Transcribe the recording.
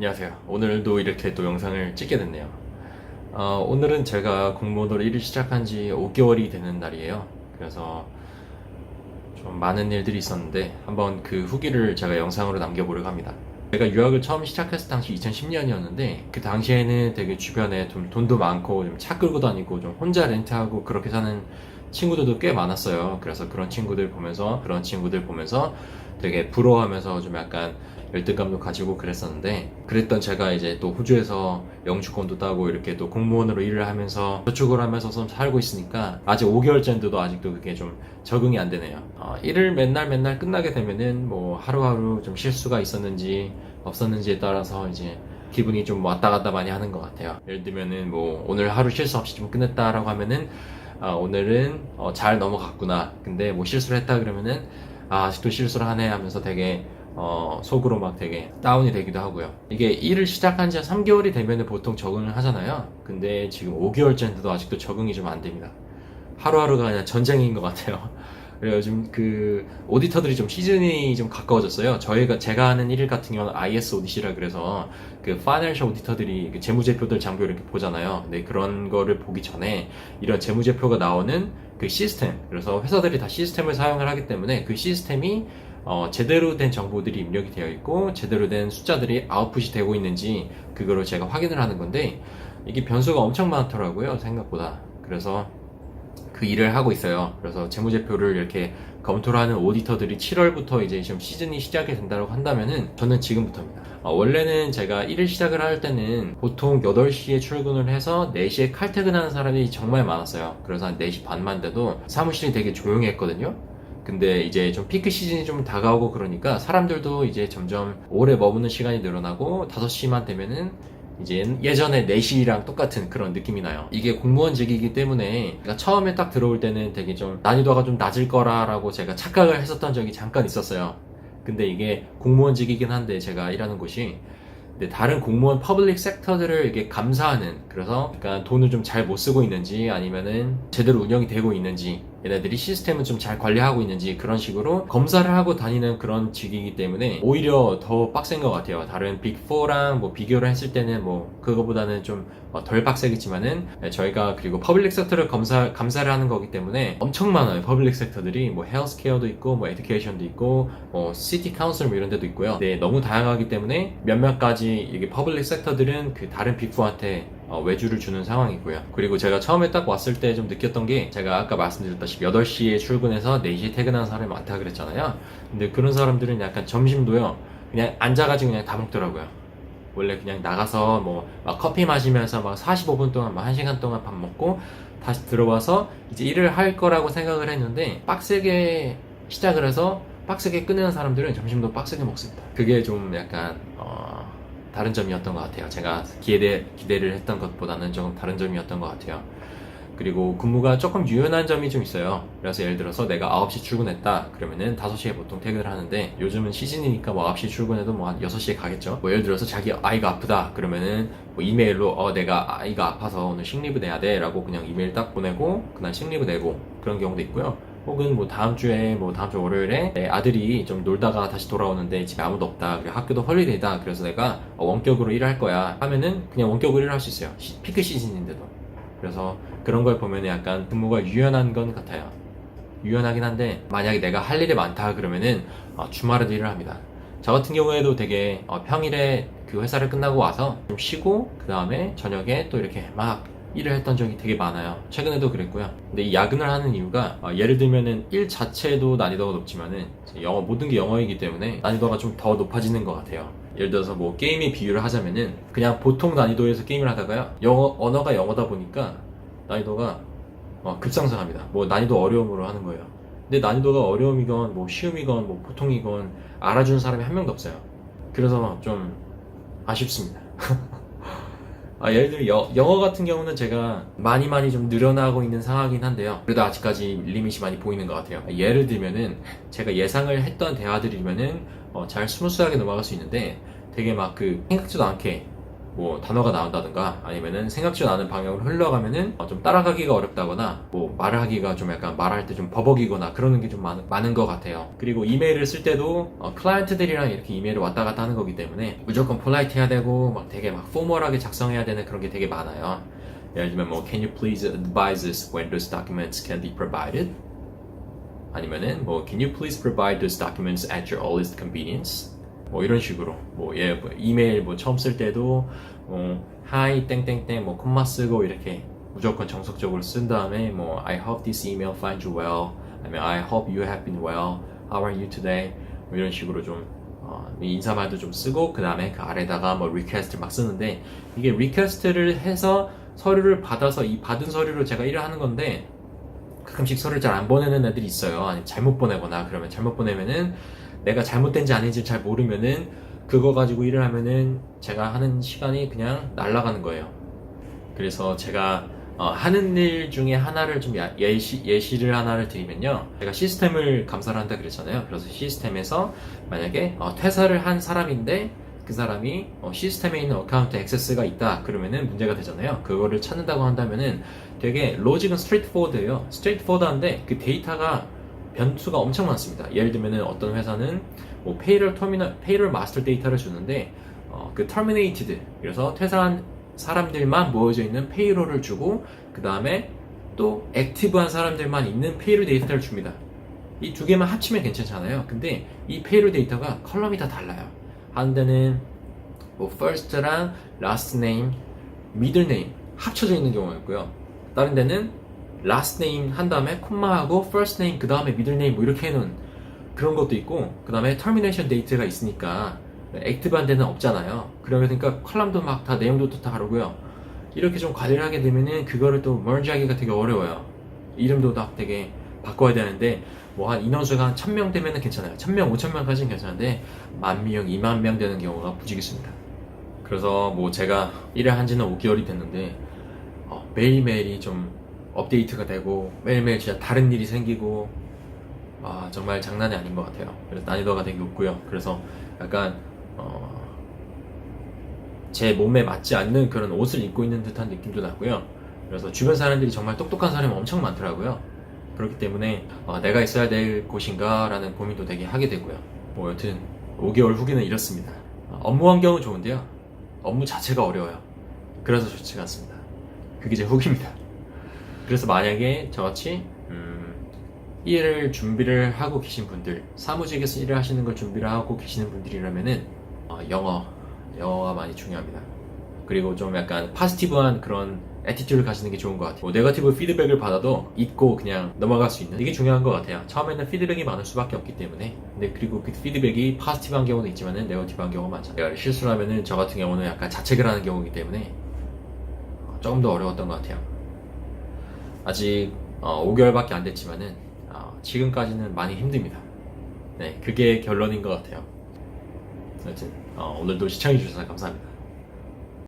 안녕하세요. 오늘도 이렇게 또 영상을 찍게 됐네요. 오늘은 제가 공무원으로 일을 시작한 지 5개월이 되는 날이에요. 그래서 좀 많은 일들이 있었는데 한번 그 후기를 제가 영상으로 남겨보려고 합니다. 제가 유학을 처음 시작했을 당시 2010년이었는데 그 당시에는 되게 주변에 좀 돈도 많고 좀 차 끌고 다니고 좀 혼자 렌트하고 그렇게 사는 친구들도 꽤 많았어요. 그래서 그런 친구들 보면서 되게 부러워하면서 좀 약간 열등감도 가지고 그랬었는데, 그랬던 제가 이제 또 호주에서 영주권도 따고 이렇게 또 공무원으로 일을 하면서 저축을 하면서 좀 살고 있으니까 아직 5개월째인데도 아직도 그게 좀 적응이 안 되네요. 일을 맨날 끝나게 되면은 뭐 하루하루 좀 실수가 있었는지 없었는지에 따라서 이제 기분이 좀 왔다 갔다 많이 하는 것 같아요. 예를 들면은 뭐 오늘 하루 실수 없이 좀 끝냈다라고 하면은 오늘은 잘 넘어갔구나. 근데 뭐 실수를 했다 그러면은 아직도 실수를 하네 하면서 되게 속으로 막 되게 다운이 되기도 하고요. 이게 일을 시작한 지 한 3개월이 되면 보통 적응을 하잖아요. 근데 지금 5개월째인데도 아직도 적응이 좀 안 됩니다. 하루하루가 그냥 전쟁인 것 같아요. 그래요. 요즘 그 오디터들이 좀 시즌이 좀 가까워졌어요. 제가 하는 일 같은 경우는 IS 오디시라 그래서 그 파이낸셜 오디터들이 그 재무제표들 장부 이렇게 보잖아요. 근데 그런 거를 보기 전에 이런 재무제표가 나오는 그 시스템, 그래서 회사들이 다 시스템을 사용을 하기 때문에 그 시스템이 제대로 된 정보들이 입력이 되어 있고 제대로 된 숫자들이 아웃풋이 되고 있는지 그거를 제가 확인을 하는 건데, 이게 변수가 엄청 많더라고요, 생각보다. 그래서 그 일을 하고 있어요. 그래서 재무제표를 이렇게 검토를 하는 오디터들이 7월부터 이제 좀 시즌이 시작이 된다고 한다면은 저는 지금부터입니다. 원래는 제가 일을 시작을 할 때는 보통 8시에 출근을 해서 4시에 칼퇴근하는 사람이 정말 많았어요. 그래서 한 4시 반만 돼도 사무실이 되게 조용히 했거든요. 근데 이제 좀 피크 시즌이 좀 다가오고 그러니까 사람들도 이제 점점 오래 머무는 시간이 늘어나고 5시만 되면은 이제 예전에 4시랑 똑같은 그런 느낌이 나요. 이게 공무원직이기 때문에 그러니까 처음에 딱 들어올 때는 되게 좀 난이도가 좀 낮을 거라고 제가 착각을 했었던 적이 잠깐 있었어요. 근데 이게 공무원직이긴 한데 제가 일하는 곳이, 근데 다른 공무원 퍼블릭 섹터들을 이게 감사하는, 그래서 그러니까 돈을 좀 잘 못 쓰고 있는지 아니면은 제대로 운영이 되고 있는지 얘네들이 시스템은 좀 잘 관리하고 있는지 그런 식으로 검사를 하고 다니는 그런 직이기 때문에 오히려 더 빡센 것 같아요. 다른 빅4랑 뭐 비교를 했을 때는 뭐 그거보다는 좀 덜 빡세겠지만은 저희가 그리고 퍼블릭 섹터를 감사를 하는 거기 때문에 엄청 많아요. 퍼블릭 섹터들이 뭐 헬스케어도 있고 뭐 에듀케이션도 있고 뭐 시티 카운슬 뭐 이런 데도 있고요. 네, 너무 다양하기 때문에 몇몇 가지 이게 퍼블릭 섹터들은 그 다른 빅4한테 외주를 주는 상황이고요. 그리고 제가 처음에 딱 왔을 때 좀 느꼈던 게, 제가 아까 말씀드렸다시피 8시에 출근해서 4시에 퇴근하는 사람이 많다 그랬잖아요. 근데 그런 사람들은 약간 점심도요 그냥 앉아가지고 그냥 다 먹더라고요. 원래 그냥 나가서 뭐 막 커피 마시면서 막 45분 동안 막 1시간 동안 밥 먹고 다시 들어와서 이제 일을 할 거라고 생각을 했는데, 빡세게 시작을 해서 빡세게 끝내는 사람들은 점심도 빡세게 먹습니다. 그게 좀 약간 다른 점이었던 것 같아요. 제가 기대를 했던 것보다는 조금 다른 점이었던 것 같아요. 그리고 근무가 조금 유연한 점이 좀 있어요. 그래서 예를 들어서 내가 9시 출근했다 그러면은 5시에 보통 퇴근을 하는데, 요즘은 시즌이니까 뭐 9시 출근해도 뭐 한 6시에 가겠죠. 뭐 예를 들어서 자기 아이가 아프다 그러면은 뭐 이메일로 내가 아이가 아파서 오늘 식리브 내야 돼 라고 그냥 이메일 딱 보내고 그날 식리브 내고 그런 경우도 있고요. 혹은 뭐 다음 주 월요일에 내 아들이 좀 놀다가 다시 돌아오는데 집에 아무도 없다, 그리고 학교도 헐리데이다, 그래서 내가 원격으로 일할 거야 하면은 그냥 원격으로 일할 수 있어요. 피크 시즌인데도. 그래서 그런 걸 보면 약간 근무가 유연한 건 같아요. 유연하긴 한데 만약에 내가 할 일이 많다 그러면은 주말에도 일을 합니다. 저 같은 경우에도 되게 평일에 그 회사를 끝나고 와서 좀 쉬고 그 다음에 저녁에 또 이렇게 막 일을 했던 적이 되게 많아요. 최근에도 그랬고요. 근데 이 야근을 하는 이유가 예를 들면은 일 자체도 난이도가 높지만은 모든 게 영어이기 때문에 난이도가 좀 더 높아지는 것 같아요. 예를 들어서 뭐 게임의 비유를 하자면은 그냥 보통 난이도에서 게임을 하다가요, 언어가 영어다 보니까 난이도가 급상승합니다. 뭐 난이도 어려움으로 하는 거예요. 근데 난이도가 어려움이건 뭐 쉬움이건 뭐 보통이건 알아주는 사람이 한 명도 없어요. 그래서 좀 아쉽습니다. 예를 들면 영어 같은 경우는 제가 많이 좀 늘어나고 있는 상황이긴 한데요. 그래도 아직까지 리밋이 많이 보이는 것 같아요. 예를 들면은 제가 예상을 했던 대화들이면은 잘 스무스하게 넘어갈 수 있는데, 되게 막 그 생각지도 않게 뭐 단어가 나온다든가 아니면은 생각지도 않은 방향으로 흘러가면은 좀 따라가기가 어렵다거나 뭐 말을 하기가 좀 약간 말할 때 좀 버벅이거나 그러는 게 좀 많은 것 같아요. 그리고 이메일을 쓸 때도 클라이언트들이랑 이렇게 이메일을 왔다 갔다 하는 거기 때문에 무조건 폴라이트 해야 되고 막 되게 막 포멀하게 작성해야 되는 그런 게 되게 많아요. 예를 들면 뭐 Can you please advise us when those documents can be provided? 아니면은 뭐 Can you please provide those documents at your earliest convenience? 뭐 이런 식으로 뭐 이메일 뭐 처음 쓸 때도 hi 땡땡땡 뭐 콤마 쓰고 이렇게 무조건 정석적으로 쓴 다음에 뭐 I hope this email finds you well 아니면 I hope you have been well how are you today 뭐 이런 식으로 좀 인사말도 좀 쓰고 그 다음에 그 아래다가 뭐 리퀘스트 막 쓰는데 이게 리퀘스트를 해서 서류를 받아서 이 받은 서류로 제가 일을 하는 건데 가끔씩 서류를 잘 안 보내는 애들이 있어요. 아니 잘못 보내거나 그러면 잘못 보내면은 내가 잘못된지 아닌지 잘 모르면은 그거 가지고 일을 하면은 제가 하는 시간이 그냥 날아가는 거예요. 그래서 제가 하는 일 중에 하나를 좀 예시를 하나를 드리면요. 제가 시스템을 감사를 한다 그랬잖아요. 그래서 시스템에서 만약에 퇴사를 한 사람인데 그 사람이 시스템에 있는 어카운트 액세스가 있다 그러면은 문제가 되잖아요. 그거를 찾는다고 한다면은 되게 로직은 스트레이트포워드예요. 스트레이트포워드한데 그 데이터가 변수가 엄청 많습니다. 예를 들면은 어떤 회사는 뭐 페이롤 마스터 데이터를 주는데 그 terminated 그래서 퇴사한 사람들만 모여져 있는 페이롤을 주고 그 다음에 또 액티브한 사람들만 있는 페이롤 데이터를 줍니다. 이 두 개만 합치면 괜찮잖아요. 근데 이 페이롤 데이터가 컬럼이 다 달라요. 한 데는 뭐 first랑 last name, middle name 합쳐져 있는 경우가 있고요. 다른 데는 last name 한 다음에 콤마하고 first name 그 다음에 middle name 뭐 이렇게 해놓은 그런 것도 있고 그 다음에 termination date가 있으니까 액티브한 데는 없잖아요. 그러니까 컬럼도 막 다 내용도 다 다르고요. 이렇게 좀 관리를 하게 되면은 그거를 또 merge 하기가 되게 어려워요. 이름도 다 되게 바꿔야 되는데 뭐 한 인원수가 한 1000명 되면은 괜찮아요. 1000명, 5000명까지는 괜찮은데 10,000명, 20,000명 되는 경우가 부지기수입니다. 그래서 뭐 제가 일을 한 지는 5개월이 됐는데 매일매일이 좀 업데이트가 되고 매일매일 진짜 다른 일이 생기고 정말 장난이 아닌 것 같아요. 그래서 난이도가 되게 높고요. 그래서 약간 제 몸에 맞지 않는 그런 옷을 입고 있는 듯한 느낌도 나고요. 그래서 주변 사람들이 정말 똑똑한 사람이 엄청 많더라고요. 그렇기 때문에 내가 있어야 될 곳인가 라는 고민도 되게 하게 되고요. 뭐 여튼 5개월 후기는 이렇습니다. 업무 환경은 좋은데요. 업무 자체가 어려워요. 그래서 좋지가 않습니다. 그게 제 후기입니다. 그래서 만약에 저같이 일을 준비를 하고 계신 분들, 사무직에서 일을 하시는 걸 준비를 하고 계시는 분들이라면은 영어가 많이 중요합니다. 그리고 좀 약간 파지티브한 그런 애티튜드를 가지는 게 좋은 것 같아요. 뭐 네거티브 피드백을 받아도 잊고 그냥 넘어갈 수 있는 이게 중요한 것 같아요. 처음에는 피드백이 많을 수밖에 없기 때문에 근데 그리고 그 피드백이 파지티브한 경우도 있지만은 네거티브한 경우가 많잖아요. 내가 실수를 하면은 저 같은 경우는 약간 자책을 하는 경우이기 때문에 조금 더 어려웠던 것 같아요. 아직 5개월밖에 안 됐지만은 지금까지는 많이 힘듭니다. 네, 그게 결론인 것 같아요. 하여튼 오늘도 시청해주셔서 감사합니다.